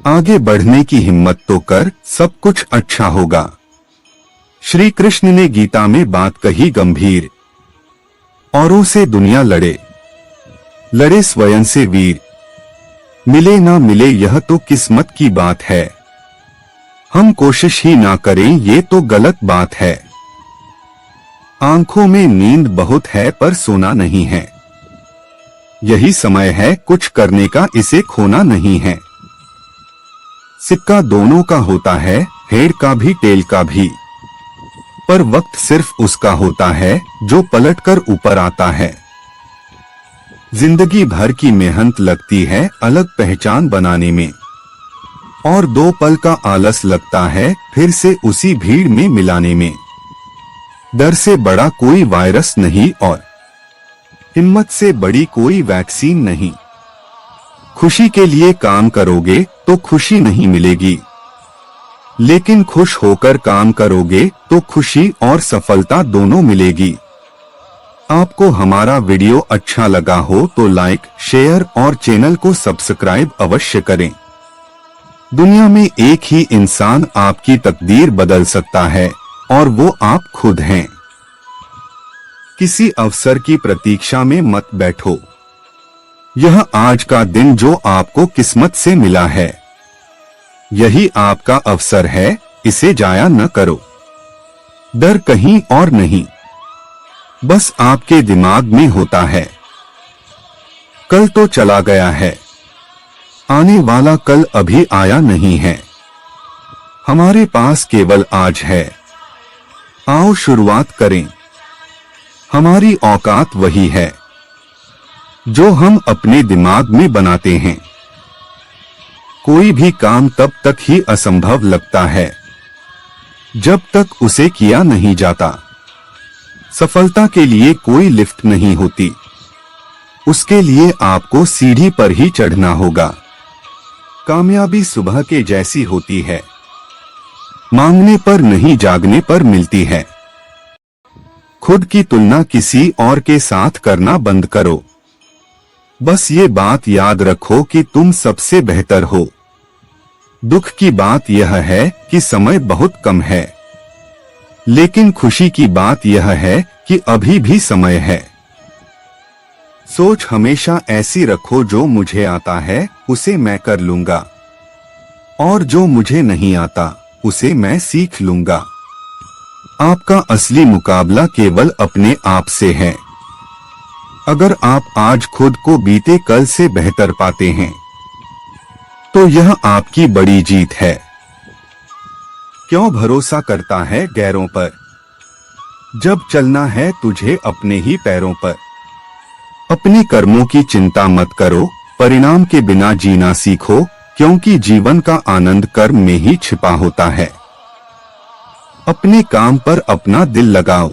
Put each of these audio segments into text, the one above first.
आगे बढ़ने की हिम्मत तो कर, सब कुछ अच्छा होगा। श्री कृष्ण ने गीता में बात कही गंभीर। औरों से दुनिया लड़े, लड़े स्वयं से वीर। मिले ना मिले यह तो किस्मत की बात है, हम कोशिश ही ना करें ये तो गलत बात है। आंखों में नींद बहुत है पर सोना नहीं है, यही समय है कुछ करने का, इसे खोना नहीं है। सिक्का दोनों का होता है, हेड का भी टेल का भी, पर वक्त सिर्फ उसका होता है जो पलटकर ऊपर आता है। जिंदगी भर की मेहनत लगती है अलग पहचान बनाने में, और 2 पल का आलस लगता है फिर से उसी भीड़ में मिलाने में। डर से बड़ा कोई वायरस नहीं और हिम्मत से बड़ी कोई वैक्सीन नहीं। खुशी के लिए काम करोगे तो खुशी नहीं मिलेगी, लेकिन खुश होकर काम करोगे तो खुशी और सफलता दोनों मिलेगी। आपको हमारा वीडियो अच्छा लगा हो तो लाइक, शेयर और चैनल को सब्सक्राइब अवश्य करें। दुनिया में एक ही इंसान आपकी तकदीर बदल सकता है और वो आप खुद हैं। किसी अवसर की प्रतीक्षा में मत बैठो, यह आज का दिन जो आपको किस्मत से मिला है, यही आपका अवसर है, इसे जाया न करो। डर कहीं और नहीं, बस आपके दिमाग में होता है। कल तो चला गया है, आने वाला कल अभी आया नहीं है। हमारे पास केवल आज है, आओ शुरुआत करें। हमारी औकात वही है जो हम अपने दिमाग में बनाते हैं। कोई भी काम तब तक ही असंभव लगता है जब तक उसे किया नहीं जाता। सफलता के लिए कोई लिफ्ट नहीं होती, उसके लिए आपको सीढ़ी पर ही चढ़ना होगा। कामयाबी सुबह के जैसी होती है, मांगने पर नहीं जागने पर मिलती है। खुद की तुलना किसी और के साथ करना बंद करो। बस ये बात याद रखो कि तुम सबसे बेहतर हो। दुख की बात यह है कि समय बहुत कम है, लेकिन खुशी की बात यह है कि अभी भी समय है। सोच हमेशा ऐसी रखो, जो मुझे आता है उसे मैं कर लूंगा, और जो मुझे नहीं आता उसे मैं सीख लूंगा। आपका असली मुकाबला केवल अपने आप से है। अगर आप आज खुद को बीते कल से बेहतर पाते हैं तो यह आपकी बड़ी जीत है। क्यों भरोसा करता है गैरों पर, जब चलना है तुझे अपने ही पैरों पर। अपने कर्मों की चिंता मत करो, परिणाम के बिना जीना सीखो, क्योंकि जीवन का आनंद कर्म में ही छिपा होता है। अपने काम पर अपना दिल लगाओ,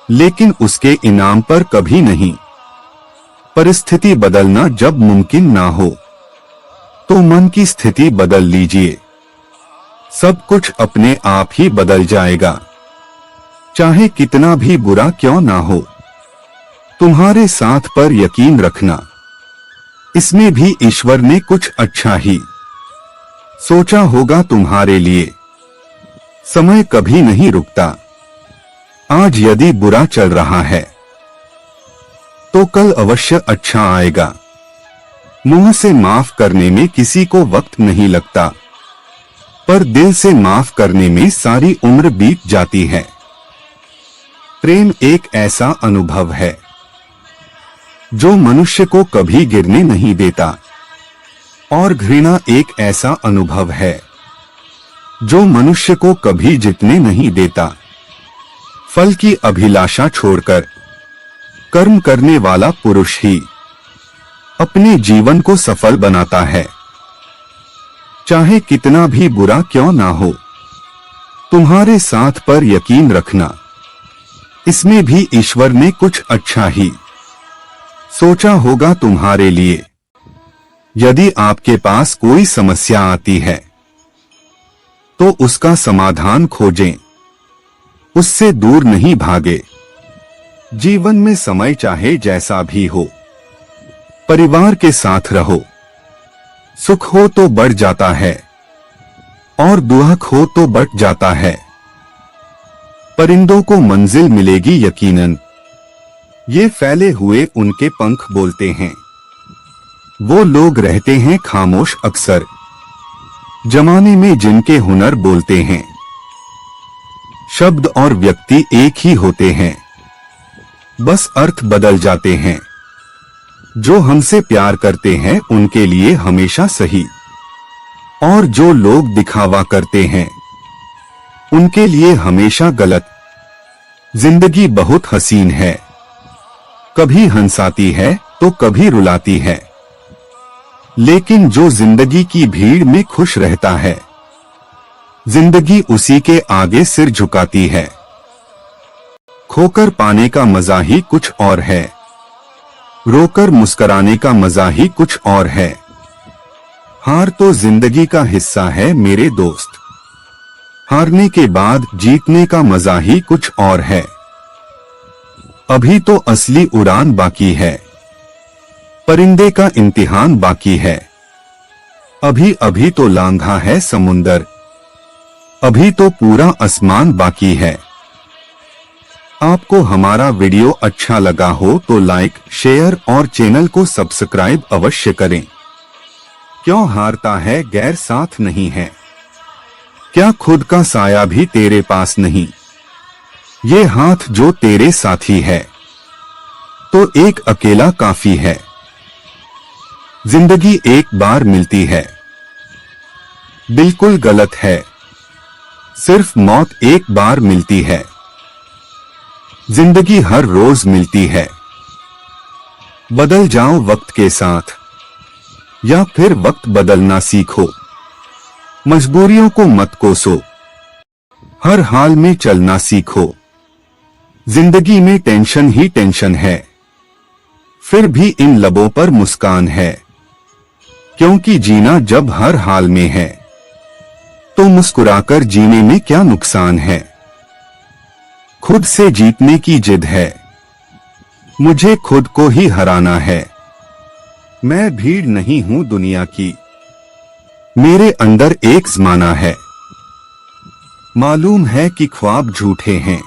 लेकिन उसके इनाम पर कभी नहीं। परिस्थिति बदलना जब मुमकिन ना हो तो मन की स्थिति बदल लीजिए, सब कुछ अपने आप ही बदल जाएगा। चाहे कितना भी बुरा क्यों ना हो, तुम्हारे साथ पर यकीन रखना, इसमें भी ईश्वर ने कुछ अच्छा ही सोचा होगा तुम्हारे लिए। समय कभी नहीं रुकता, आज यदि बुरा चल रहा है तो कल अवश्य अच्छा आएगा। मुंह से माफ करने में किसी को वक्त नहीं लगता, पर दिल से माफ करने में सारी उम्र बीत जाती है। प्रेम एक ऐसा अनुभव है जो मनुष्य को कभी गिरने नहीं देता, और घृणा एक ऐसा अनुभव है जो मनुष्य को कभी जीतने नहीं देता। फल की अभिलाषा छोड़कर कर्म करने वाला पुरुष ही अपने जीवन को सफल बनाता है। चाहे कितना भी बुरा क्यों ना हो, तुम्हारे साथ पर यकीन रखना, इसमें भी ईश्वर ने कुछ अच्छा ही सोचा होगा तुम्हारे लिए। यदि आपके पास कोई समस्या आती है तो उसका समाधान खोजें, उससे दूर नहीं भागे। जीवन में समय चाहे जैसा भी हो, परिवार के साथ रहो, सुख हो तो बढ़ जाता है और दुख हो तो बट जाता है। परिंदों को मंजिल मिलेगी यकीनन, ये फैले हुए उनके पंख बोलते हैं। वो लोग रहते हैं खामोश अक्सर, जमाने में जिनके हुनर बोलते हैं। शब्द और व्यक्ति एक ही होते हैं, बस अर्थ बदल जाते हैं। जो हमसे प्यार करते हैं उनके लिए हमेशा सही, और जो लोग दिखावा करते हैं उनके लिए हमेशा गलत। जिंदगी बहुत हसीन है, कभी हंसाती है तो कभी रुलाती है, लेकिन जो जिंदगी की भीड़ में खुश रहता है, जिंदगी उसी के आगे सिर झुकाती है। खोकर पाने का मजा ही कुछ और है, रोकर मुस्कुराने का मजा ही कुछ और है। हार तो जिंदगी का हिस्सा है मेरे दोस्त, हारने के बाद जीतने का मजा ही कुछ और है। अभी तो असली उड़ान बाकी है, परिंदे का इम्तिहान बाकी है। अभी अभी तो लांघा है समुंदर, अभी तो पूरा आसमान बाकी है। आपको हमारा वीडियो अच्छा लगा हो तो लाइक, शेयर और चैनल को सब्सक्राइब अवश्य करें। क्यों हारता है गैर साथ नहीं है, क्या खुद का साया भी तेरे पास नहीं। ये हाथ जो तेरे साथी है तो एक अकेला काफी है। जिंदगी एक बार मिलती है, बिल्कुल गलत है, सिर्फ मौत एक बार मिलती है। जिंदगी हर रोज मिलती है, बदल जाओ वक्त के साथ या फिर वक्त बदलना सीखो। मजबूरियों को मत कोसो, हर हाल में चलना सीखो। जिंदगी में टेंशन ही टेंशन है, फिर भी इन लबों पर मुस्कान है। क्योंकि जीना जब हर हाल में है तो मुस्कुराकर जीने में क्या नुकसान है। खुद से जीतने की जिद है, मुझे खुद को ही हराना है। मैं भीड़ नहीं हूं दुनिया की, मेरे अंदर एक ज़माना है। मालूम है कि ख्वाब झूठे हैं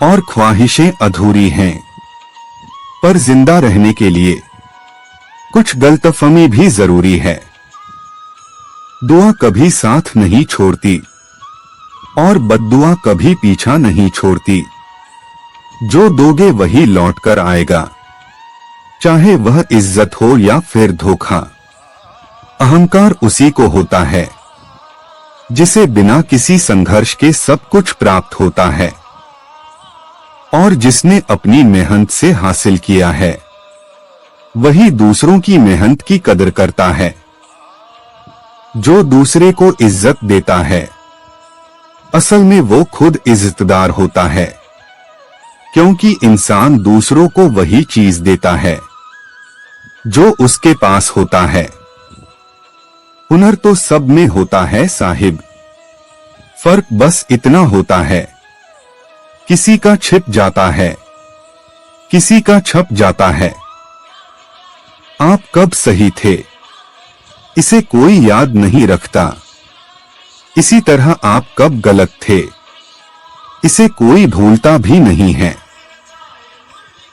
और ख्वाहिशें अधूरी हैं, पर जिंदा रहने के लिए कुछ गलतफहमी भी जरूरी है। दुआ कभी साथ नहीं छोड़ती और बद्दुआ कभी पीछा नहीं छोड़ती। जो दोगे वही लौट कर आएगा, चाहे वह इज्जत हो या फिर धोखा। अहंकार उसी को होता है जिसे बिना किसी संघर्ष के सब कुछ प्राप्त होता है, और जिसने अपनी मेहनत से हासिल किया है वही दूसरों की मेहनत की कदर करता है। जो दूसरे को इज्जत देता है असल में वो खुद इज्जतदार होता है, क्योंकि इंसान दूसरों को वही चीज देता है जो उसके पास होता है। हुनर तो सब में होता है साहिब, फर्क बस इतना होता है किसी का छिप जाता है, किसी का छप जाता है। आप कब सही थे इसे कोई याद नहीं रखता, इसी तरह आप कब गलत थे इसे कोई भूलता भी नहीं है।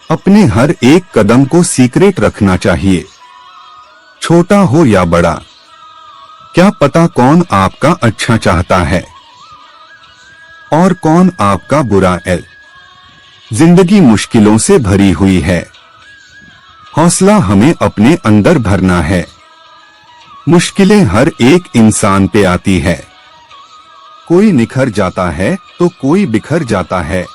अपने हर एक कदम को सीक्रेट रखना चाहिए, छोटा हो या बड़ा। क्या पता कौन आपका अच्छा चाहता है और कौन आपका बुरा है। जिंदगी मुश्किलों से भरी हुई है, हौसला हमें अपने अंदर भरना है। मुश्किलें हर एक इंसान पे आती है, कोई निखर जाता है तो कोई बिखर जाता है।